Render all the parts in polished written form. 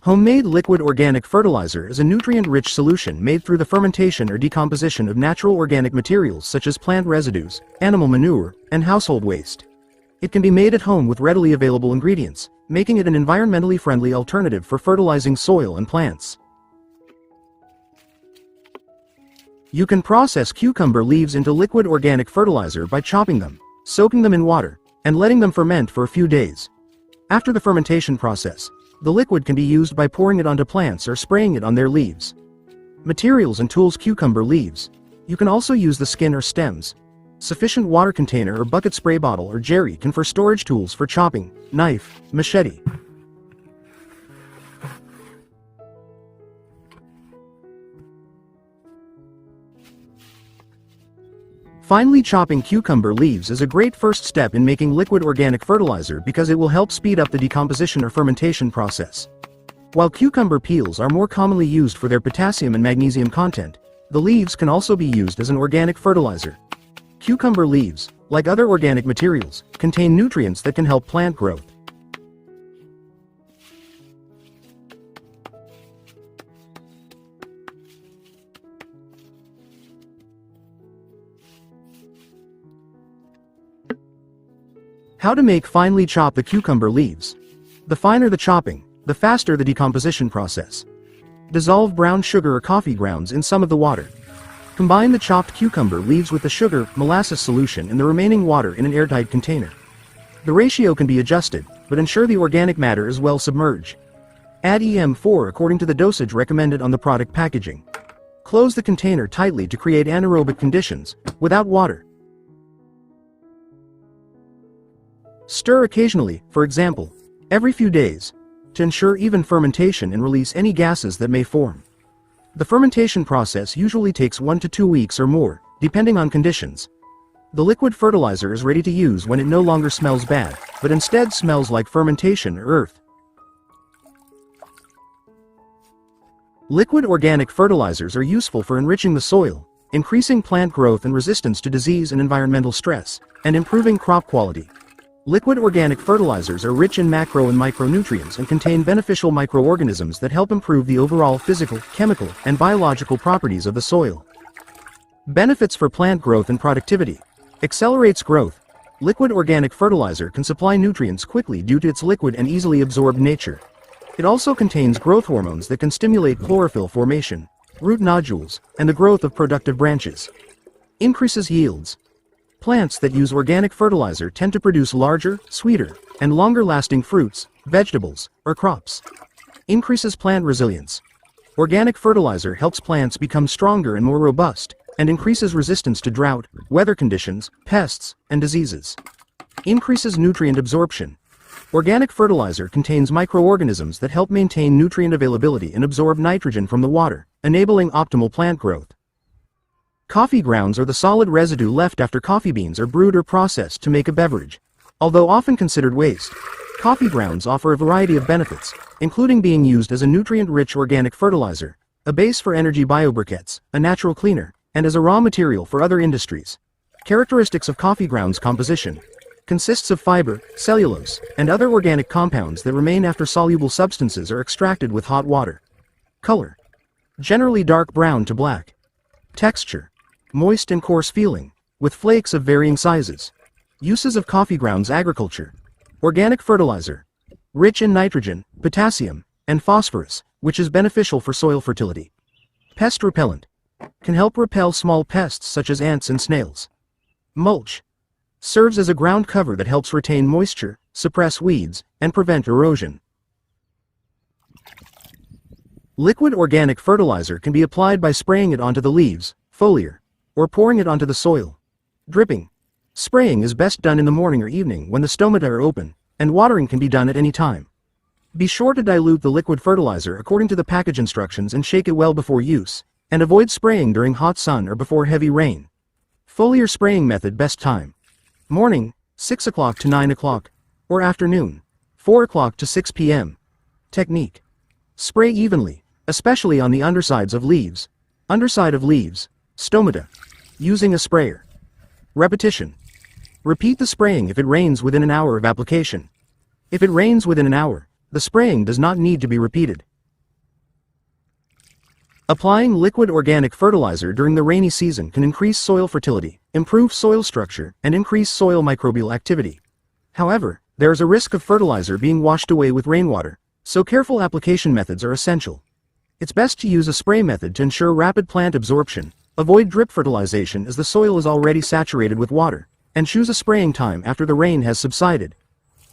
Homemade liquid organic fertilizer is a nutrient-rich solution made through the fermentation or decomposition of natural organic materials such as plant residues, animal manure, and household waste. It can be made at home with readily available ingredients, making it an environmentally friendly alternative for fertilizing soil and plants. You can process cucumber leaves into liquid organic fertilizer by chopping them, soaking them in water, and letting them ferment for a few days. After the fermentation process, the liquid can be used by pouring it onto plants or spraying it on their leaves. Materials and tools: cucumber leaves. You can also use the skin or stems. Sufficient water container or bucket, spray bottle or jerry can for storage tools for chopping, knife, machete. Finely chopping cucumber leaves is a great first step in making liquid organic fertilizer because it will help speed up the decomposition or fermentation process. While cucumber peels are more commonly used for their potassium and magnesium content, the leaves can also be used as an organic fertilizer. Cucumber leaves, like other organic materials, contain nutrients that can help plant growth. How to make finely chop the cucumber leaves. The finer the chopping, the faster the decomposition process. Dissolve brown sugar or coffee grounds in some of the water. Combine the chopped cucumber leaves with the sugar, molasses solution and the remaining water in an airtight container. The ratio can be adjusted, but ensure the organic matter is well submerged. Add EM4 according to the dosage recommended on the product packaging. Close the container tightly to create anaerobic conditions, without water. Stir occasionally, for example, every few days, to ensure even fermentation and release any gases that may form. The fermentation process usually takes 1 to 2 weeks or more, depending on conditions. The liquid fertilizer is ready to use when it no longer smells bad, but instead smells like fermentation or earth. Liquid organic fertilizers are useful for enriching the soil, increasing plant growth and resistance to disease and environmental stress, and improving crop quality. Liquid organic fertilizers are rich in macro and micronutrients and contain beneficial microorganisms that help improve the overall physical, chemical, and biological properties of the soil. Benefits for plant growth and productivity. Accelerates growth. Liquid organic fertilizer can supply nutrients quickly due to its liquid and easily absorbed nature. It also contains growth hormones that can stimulate chlorophyll formation, root nodules, and the growth of productive branches. Increases yields. Plants that use organic fertilizer tend to produce larger, sweeter, and longer-lasting fruits, vegetables, or crops. Increases plant resilience. Organic fertilizer helps plants become stronger and more robust, and increases resistance to drought, weather conditions, pests, and diseases. Increases nutrient absorption. Organic fertilizer contains microorganisms that help maintain nutrient availability and absorb nitrogen from the water, enabling optimal plant growth. Coffee grounds are the solid residue left after coffee beans are brewed or processed to make a beverage. Although often considered waste, coffee grounds offer a variety of benefits, including being used as a nutrient-rich organic fertilizer, a base for energy biobriquettes, a natural cleaner, and as a raw material for other industries. Characteristics of coffee grounds composition. Consists of fiber, cellulose, and other organic compounds that remain after soluble substances are extracted with hot water. Color. Generally dark brown to black. Texture. Moist and coarse feeling, with flakes of varying sizes. Uses of coffee grounds: agriculture. Organic fertilizer. Rich in nitrogen, potassium, and phosphorus, which is beneficial for soil fertility. Pest repellent. Can help repel small pests such as ants and snails. Mulch. Serves as a ground cover that helps retain moisture, suppress weeds, and prevent erosion. Liquid organic fertilizer can be applied by spraying it onto the leaves, foliar, or pouring it onto the soil. Dripping. Spraying is best done in the morning or evening when the stomata are open, and watering can be done at any time. Be sure to dilute the liquid fertilizer according to the package instructions and shake it well before use, and avoid spraying during hot sun or before heavy rain. Foliar spraying method: best time: morning, 6 o'clock to 9 o'clock, or afternoon, 4 o'clock to 6 p.m. Technique. Spray evenly, especially on the underside of leaves, stomata, using a sprayer. Repetition. Repeat the spraying if it rains within an hour of application. If it rains within an hour, the spraying does not need to be repeated. Applying liquid organic fertilizer during the rainy season can increase soil fertility, improve soil structure, and increase soil microbial activity. However, there is a risk of fertilizer being washed away with rainwater, so careful application methods are essential. It's best to use a spray method to ensure rapid plant absorption. Avoid drip fertilization as the soil is already saturated with water, and choose a spraying time after the rain has subsided.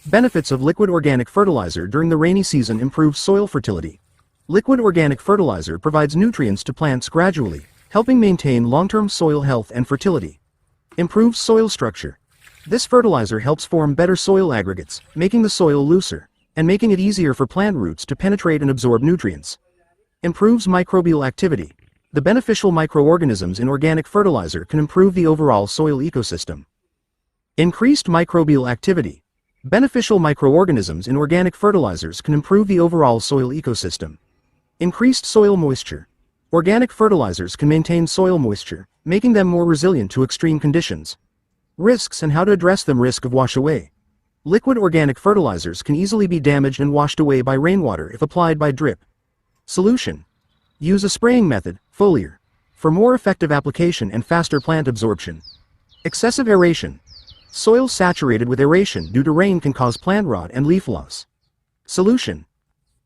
Benefits of liquid organic fertilizer during the rainy season: improve soil fertility. Liquid organic fertilizer provides nutrients to plants gradually, helping maintain long-term soil health and fertility. Improves soil structure. This fertilizer helps form better soil aggregates, making the soil looser, and making it easier for plant roots to penetrate and absorb nutrients. Improves microbial activity. The beneficial microorganisms in organic fertilizer can improve the overall soil ecosystem. Increased microbial activity. Beneficial microorganisms in organic fertilizers can improve the overall soil ecosystem. Increased soil moisture. Organic fertilizers can maintain soil moisture, making them more resilient to extreme conditions. Risks and how to address them: risk of wash away. Liquid organic fertilizers can easily be damaged and washed away by rainwater if applied by drip. Solution: use a spraying method, foliar, for more effective application and faster plant absorption. Excessive aeration. Soil saturated with aeration due to rain can cause plant rot and leaf loss. Solution: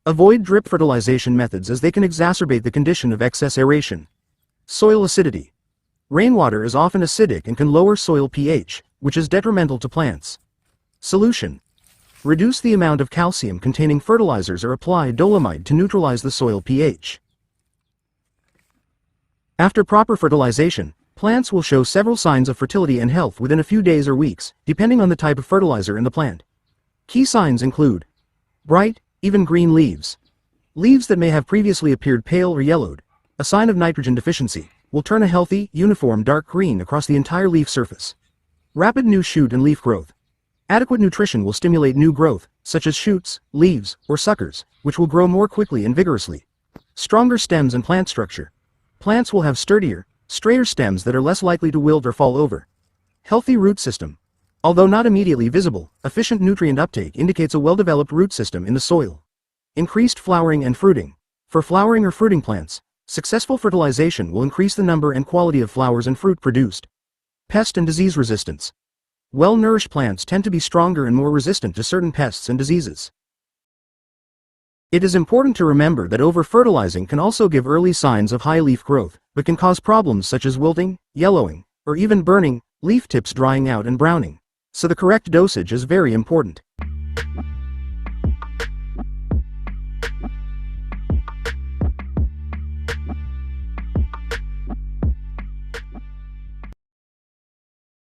avoid drip fertilization methods as they can exacerbate the condition of excess aeration. Soil acidity. Rainwater is often acidic and can lower soil pH, which is detrimental to plants. Solution: reduce the amount of calcium-containing fertilizers or apply dolomite to neutralize the soil pH. After proper fertilization, plants will show several signs of fertility and health within a few days or weeks, depending on the type of fertilizer in the plant. Key signs include bright, even green leaves. Leaves that may have previously appeared pale or yellowed, a sign of nitrogen deficiency, will turn a healthy, uniform dark green across the entire leaf surface. Rapid new shoot and leaf growth. Adequate nutrition will stimulate new growth, such as shoots, leaves, or suckers, which will grow more quickly and vigorously. Stronger stems and plant structure. Plants will have sturdier, straighter stems that are less likely to wilt or fall over. Healthy root system. Although not immediately visible, efficient nutrient uptake indicates a well-developed root system in the soil. Increased flowering and fruiting. For flowering or fruiting plants, successful fertilization will increase the number and quality of flowers and fruit produced. Pest and disease resistance. Well-nourished plants tend to be stronger and more resistant to certain pests and diseases. It is important to remember that over-fertilizing can also give early signs of high leaf growth, but can cause problems such as wilting, yellowing, or even burning, leaf tips drying out and browning. So the correct dosage is very important.